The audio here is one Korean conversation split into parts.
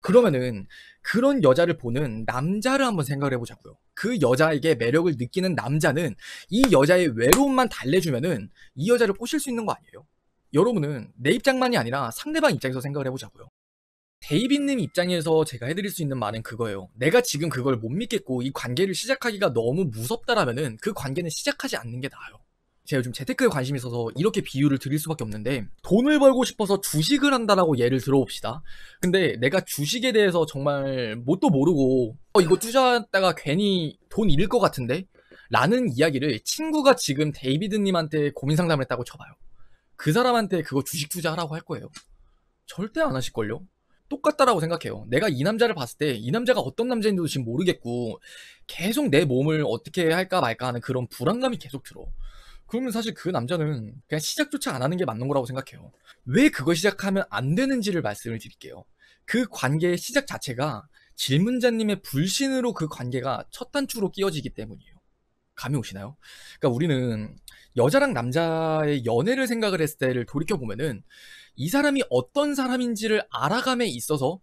그러면은 그런 여자를 보는 남자를 한번 생각을 해보자고요. 그 여자에게 매력을 느끼는 남자는 이 여자의 외로움만 달래주면은 이 여자를 꼬실 수 있는 거 아니에요? 여러분은 내 입장만이 아니라 상대방 입장에서 생각을 해보자고요. 데이빗님 입장에서 제가 해드릴 수 있는 말은 그거예요. 내가 지금 그걸 못 믿겠고 이 관계를 시작하기가 너무 무섭다라면은 그 관계는 시작하지 않는 게 나아요. 제가 요즘 재테크에 관심이 있어서 이렇게 비유를 드릴 수밖에 없는데, 돈을 벌고 싶어서 주식을 한다라고 예를 들어봅시다. 근데 내가 주식에 대해서 정말 뭣도 모르고 이거 투자했다가 괜히 돈 잃을 것 같은데? 라는 이야기를 친구가 지금 데이비드님한테 고민 상담을 했다고 쳐봐요. 그 사람한테 그거 주식 투자하라고 할 거예요? 절대 안 하실걸요? 똑같다라고 생각해요. 내가 이 남자를 봤을 때 이 남자가 어떤 남자인지도 지금 모르겠고 계속 내 몸을 어떻게 할까 말까 하는 그런 불안감이 계속 들어. 그러면 사실 그 남자는 그냥 시작조차 안 하는 게 맞는 거라고 생각해요. 왜 그거 시작하면 안 되는지를 말씀을 드릴게요. 그 관계의 시작 자체가 질문자님의 불신으로 그 관계가 첫 단추로 끼워지기 때문이에요. 감이 오시나요? 그러니까 우리는 여자랑 남자의 연애를 생각을 했을 때를 돌이켜보면은 이 사람이 어떤 사람인지를 알아감에 있어서,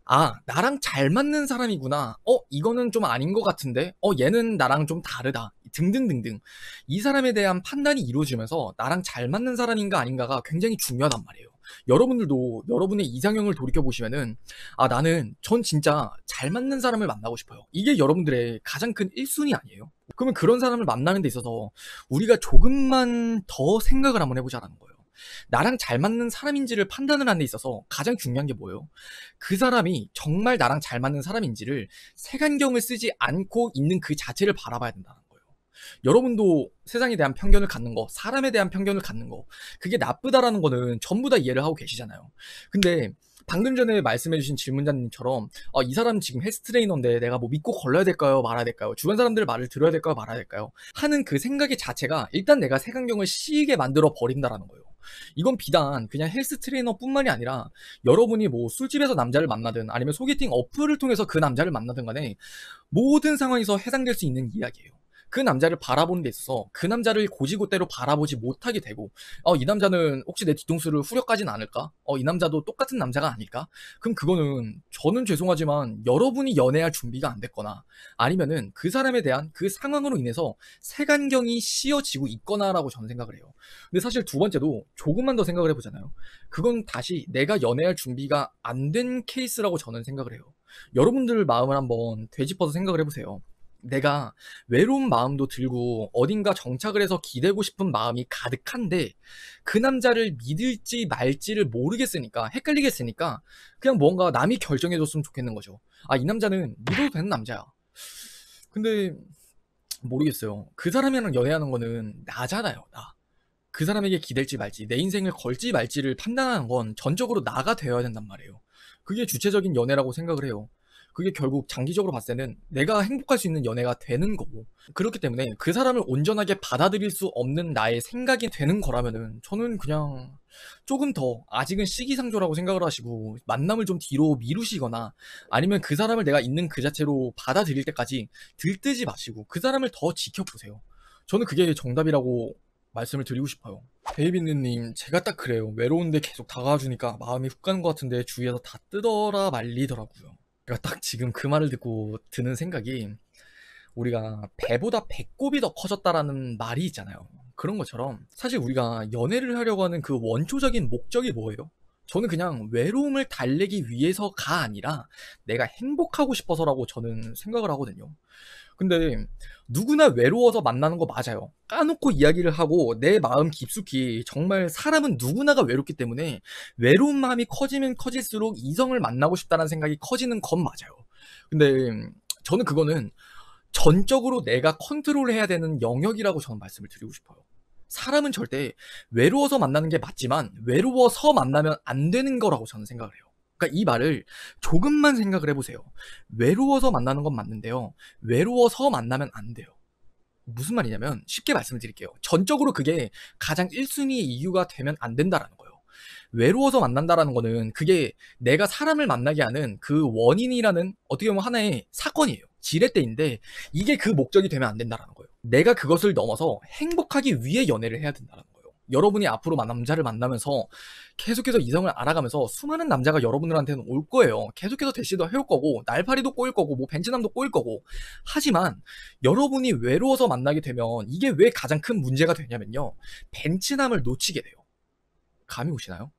아, 나랑 잘 맞는 사람이구나. 이거는 좀 아닌 것 같은데? 얘는 나랑 좀 다르다. 등등등등. 이 사람에 대한 판단이 이루어지면서 나랑 잘 맞는 사람인가 아닌가가 굉장히 중요하단 말이에요. 여러분들도 여러분의 이상형을 돌이켜보시면은, 아, 전 진짜 잘 맞는 사람을 만나고 싶어요. 이게 여러분들의 가장 큰 1순위 아니에요? 그러면 그런 사람을 만나는 데 있어서 우리가 조금만 더 생각을 한번 해보자라는 거예요. 나랑 잘 맞는 사람인지를 판단을 하는 데 있어서 가장 중요한 게 뭐예요? 그 사람이 정말 나랑 잘 맞는 사람인지를 색안경을 쓰지 않고 있는 그 자체를 바라봐야 된다는 거예요. 여러분도 세상에 대한 편견을 갖는 거, 사람에 대한 편견을 갖는 거, 그게 나쁘다라는 거는 전부 다 이해를 하고 계시잖아요. 근데 방금 전에 말씀해주신 질문자님처럼 이 사람 지금 헬스 트레이너인데 내가 뭐 믿고 걸러야 될까요? 말아야 될까요? 주변 사람들 말을 들어야 될까요? 말아야 될까요? 하는 그 생각의 자체가 일단 내가 색안경을 씌게 만들어 버린다라는 거예요. 이건 비단 그냥 헬스 트레이너뿐만이 아니라 여러분이 뭐 술집에서 남자를 만나든 아니면 소개팅 어플을 통해서 그 남자를 만나든 간에 모든 상황에서 해당될 수 있는 이야기예요. 그 남자를 바라보는 데 있어서 그 남자를 고지고대로 바라보지 못하게 되고, 이 남자는 혹시 내 뒤통수를 후려까진 않을까? 이 남자도 똑같은 남자가 아닐까? 그럼 그거는 저는 죄송하지만 여러분이 연애할 준비가 안 됐거나 아니면은 그 사람에 대한 그 상황으로 인해서 색안경이 씌어지고 있거나라고 저는 생각을 해요. 근데 사실 두 번째도 조금만 더 생각을 해보잖아요. 그건 다시 내가 연애할 준비가 안 된 케이스라고 저는 생각을 해요. 여러분들 마음을 한번 되짚어서 생각을 해보세요. 내가 외로운 마음도 들고 어딘가 정착을 해서 기대고 싶은 마음이 가득한데 그 남자를 믿을지 말지를 모르겠으니까, 헷갈리겠으니까 그냥 뭔가 남이 결정해줬으면 좋겠는 거죠. 아, 이 남자는 믿어도 되는 남자야. 근데 모르겠어요. 그 사람이랑 연애하는 거는 나잖아요, 나. 그 사람에게 기댈지 말지, 내 인생을 걸지 말지를 판단하는 건 전적으로 나가 되어야 된단 말이에요. 그게 주체적인 연애라고 생각을 해요. 그게 결국 장기적으로 봤을 때는 내가 행복할 수 있는 연애가 되는 거고, 그렇기 때문에 그 사람을 온전하게 받아들일 수 없는 나의 생각이 되는 거라면은 저는 그냥 조금 더 아직은 시기상조라고 생각을 하시고 만남을 좀 뒤로 미루시거나 아니면 그 사람을 내가 있는 그 자체로 받아들일 때까지 들뜨지 마시고 그 사람을 더 지켜보세요. 저는 그게 정답이라고 말씀을 드리고 싶어요. 데이비드님, 제가 딱 그래요. 외로운데 계속 다가와주니까 마음이 훅 가는 것 같은데 주위에서 다 뜯어라 말리더라고요. 제가 딱 지금 그 말을 듣고 드는 생각이, 우리가 배보다 배꼽이 더 커졌다라는 말이 있잖아요. 그런 것처럼 사실 우리가 연애를 하려고 하는 그 원초적인 목적이 뭐예요? 저는 그냥 외로움을 달래기 위해서가 아니라 내가 행복하고 싶어서라고 저는 생각을 하거든요. 근데 누구나 외로워서 만나는 거 맞아요. 까놓고 이야기를 하고 내 마음 깊숙이 정말 사람은 누구나가 외롭기 때문에 외로운 마음이 커지면 커질수록 이성을 만나고 싶다는 생각이 커지는 건 맞아요. 근데 저는 그거는 전적으로 내가 컨트롤해야 되는 영역이라고 저는 말씀을 드리고 싶어요. 사람은 절대 외로워서 만나는 게 맞지만 외로워서 만나면 안 되는 거라고 저는 생각을 해요. 그러니까 이 말을 조금만 생각을 해보세요. 외로워서 만나는 건 맞는데요, 외로워서 만나면 안 돼요. 무슨 말이냐면 쉽게 말씀을 드릴게요. 전적으로 그게 가장 1순위의 이유가 되면 안 된다라는 거예요. 외로워서 만난다라는 거는 그게 내가 사람을 만나게 하는 그 원인이라는, 어떻게 보면 하나의 사건이에요. 지렛대인데 이게 그 목적이 되면 안 된다라는 거예요. 내가 그것을 넘어서 행복하기 위해 연애를 해야 된다는 거예요. 여러분이 앞으로 남자를 만나면서 계속해서 이성을 알아가면서 수많은 남자가 여러분들한테는 올 거예요. 계속해서 대시도 해올 거고, 날파리도 꼬일 거고, 뭐 벤츠남도 꼬일 거고. 하지만 여러분이 외로워서 만나게 되면 이게 왜 가장 큰 문제가 되냐면요. 벤츠남을 놓치게 돼요. 감이 오시나요?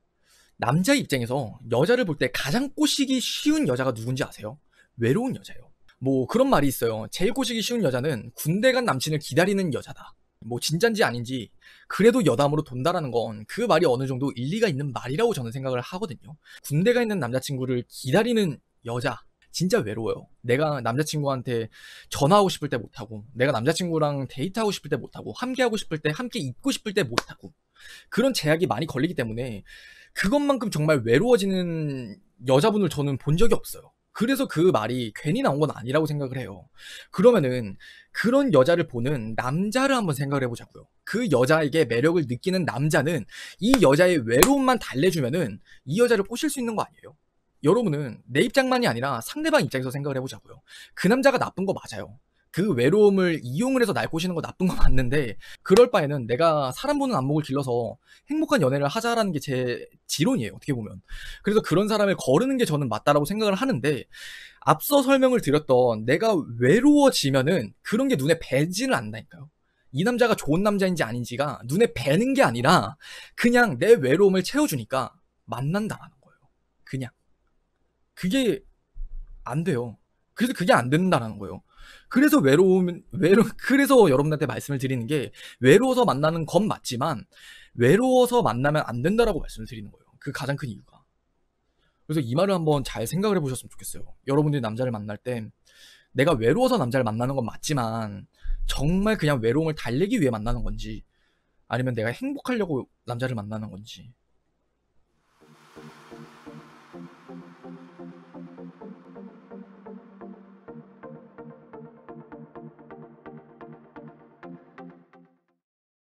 남자의 입장에서 여자를 볼 때 가장 꼬시기 쉬운 여자가 누군지 아세요? 외로운 여자예요. 뭐 그런 말이 있어요. 제일 꼬시기 쉬운 여자는 군대 간 남친을 기다리는 여자다. 뭐 진짠지 아닌지 그래도 여담으로 돈다라는 건 그 말이 어느 정도 일리가 있는 말이라고 저는 생각을 하거든요. 군대 가 있는 남자친구를 기다리는 여자 진짜 외로워요. 내가 남자친구한테 전화하고 싶을 때 못하고, 내가 남자친구랑 데이트하고 싶을 때 못하고, 함께하고 싶을 때, 함께 있고 싶을 때 못하고, 그런 제약이 많이 걸리기 때문에 그것만큼 정말 외로워지는 여자분을 저는 본 적이 없어요. 그래서 그 말이 괜히 나온 건 아니라고 생각을 해요. 그러면은 그런 여자를 보는 남자를 한번 생각을 해보자고요. 그 여자에게 매력을 느끼는 남자는 이 여자의 외로움만 달래주면은 이 여자를 꼬실 수 있는 거 아니에요? 여러분은 내 입장만이 아니라 상대방 입장에서 생각을 해보자고요. 그 남자가 나쁜 거 맞아요. 그 외로움을 이용을 해서 날 꼬시는 거 나쁜 거 맞는데, 그럴 바에는 내가 사람 보는 안목을 길러서 행복한 연애를 하자라는 게 제 지론이에요, 어떻게 보면. 그래서 그런 사람을 거르는 게 저는 맞다라고 생각을 하는데, 앞서 설명을 드렸던 내가 외로워지면은 그런 게 눈에 뵈지는 않는다니까요. 이 남자가 좋은 남자인지 아닌지가 눈에 뵈는 게 아니라 그냥 내 외로움을 채워주니까 만난다라는 거예요. 그냥. 그게 안 돼요. 그래서 그게 안 된다라는 거예요. 그래서 그래서 여러분한테 말씀을 드리는 게, 외로워서 만나는 건 맞지만 외로워서 만나면 안 된다라고 말씀을 드리는 거예요. 그 가장 큰 이유가. 그래서 이 말을 한번 잘 생각을 해보셨으면 좋겠어요. 여러분들이 남자를 만날 때 내가 외로워서 남자를 만나는 건 맞지만 정말 그냥 외로움을 달래기 위해 만나는 건지, 아니면 내가 행복하려고 남자를 만나는 건지,